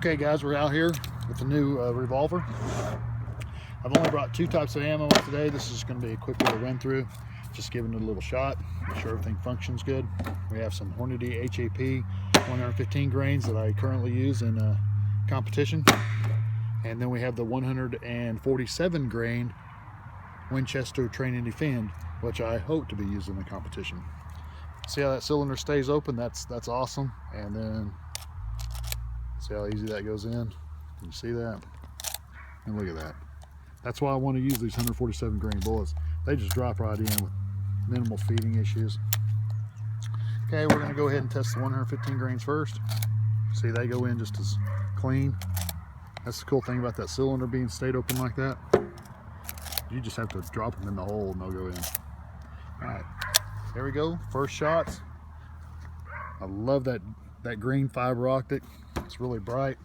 Okay guys, we're out here with the new Revolver. I've only brought 2 types of ammo today. This is going to be a quick little run through, just giving it a little shot, make sure everything functions good. We have some Hornady HAP 115 grains that I currently use in competition, and then we have the 147 grain Winchester Train and Defend, which I hope to be using in competition. See how that cylinder stays open? That's awesome. And then see how easy that goes in? Can you see that? And look at that. That's why I want to use these 147 grain bullets. They just drop right in with minimal feeding issues. Okay, we're going to go ahead and test the 115 grains first. See, they go in just as clean. That's the cool thing about that cylinder being stayed open like that. You just have to drop them in the hole and they'll go in. All right, there we go. First shots. I love that green fiber optic. It's really bright.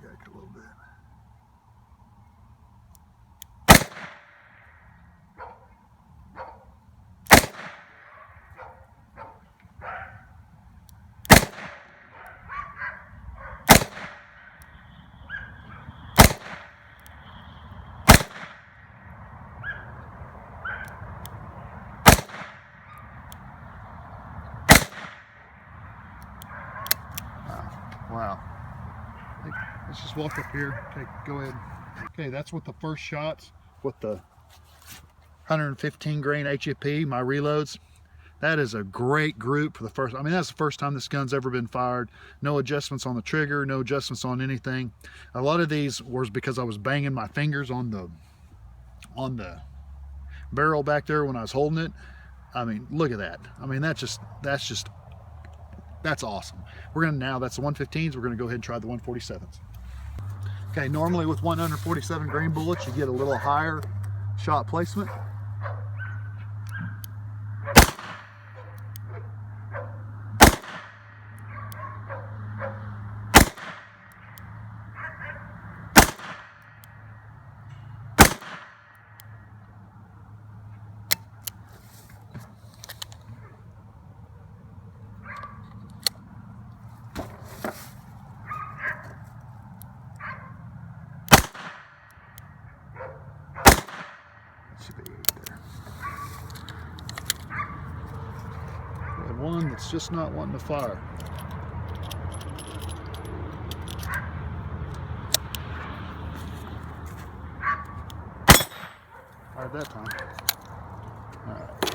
A little bit. Wow. Let's just walk up here. Okay, go ahead. Okay, that's with the first shots with the 115 grain HAP, my reloads. That is a great group for the first. I mean, that's the first time this gun's ever been fired. No adjustments on the trigger, no adjustments on anything. A lot of these was because I was banging my fingers on the barrel back there when I was holding it. I mean, look at that. I mean, that's awesome. We're gonna now, that's the 115s, we're gonna go ahead and try the 147s. Okay, normally with 147 grain bullets, you get a little higher shot placement. We have one that's just not wanting to fire. Fired that time. All right.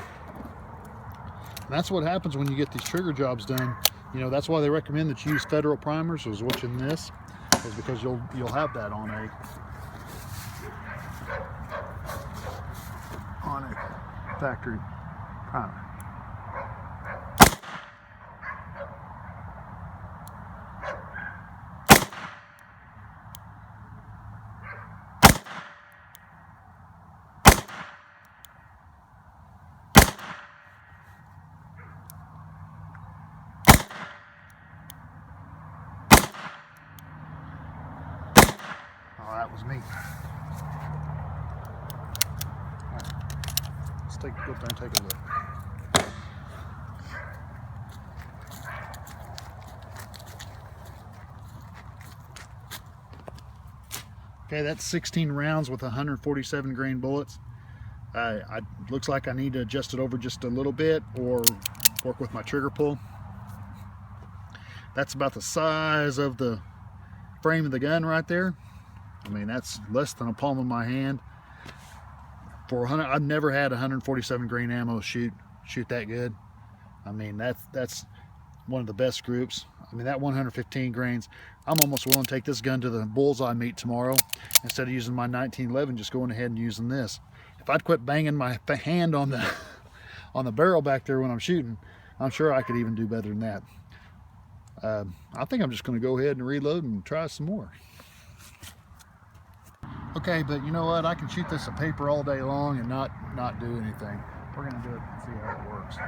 And that's what happens when you get these trigger jobs done. You know, that's why they recommend that you use federal primers, is what's in this, is because you'll have that on a factory primer. Oh, that was me. Let's go up there and take a look. Okay, that's 16 rounds with 147 grain bullets. Looks like I need to adjust it over just a little bit or work with my trigger pull. That's about the size of the frame of the gun right there. I mean, that's less than a palm of my hand. For 100, I've never had 147 grain ammo shoot that good. I mean, that's one of the best groups. I mean, that 115 grains, I'm almost willing to take this gun to the bullseye meet tomorrow instead of using my 1911, just going ahead and using this. If I'd quit banging my hand on the barrel back there when I'm shooting, I'm sure I could even do better than that. I think I'm just going to go ahead and reload and try some more. Okay, but you know what? I can shoot this at paper all day long and not do anything. We're going to do it and see how it works.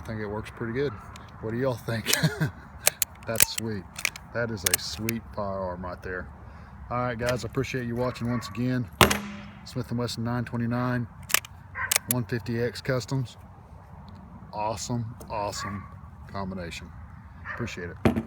think it works pretty good. What do y'all think? That's sweet. That is a sweet firearm right there. All right, guys, I appreciate you watching once again. Smith & Wesson 929 150X Customs. Awesome, awesome combination. Appreciate it.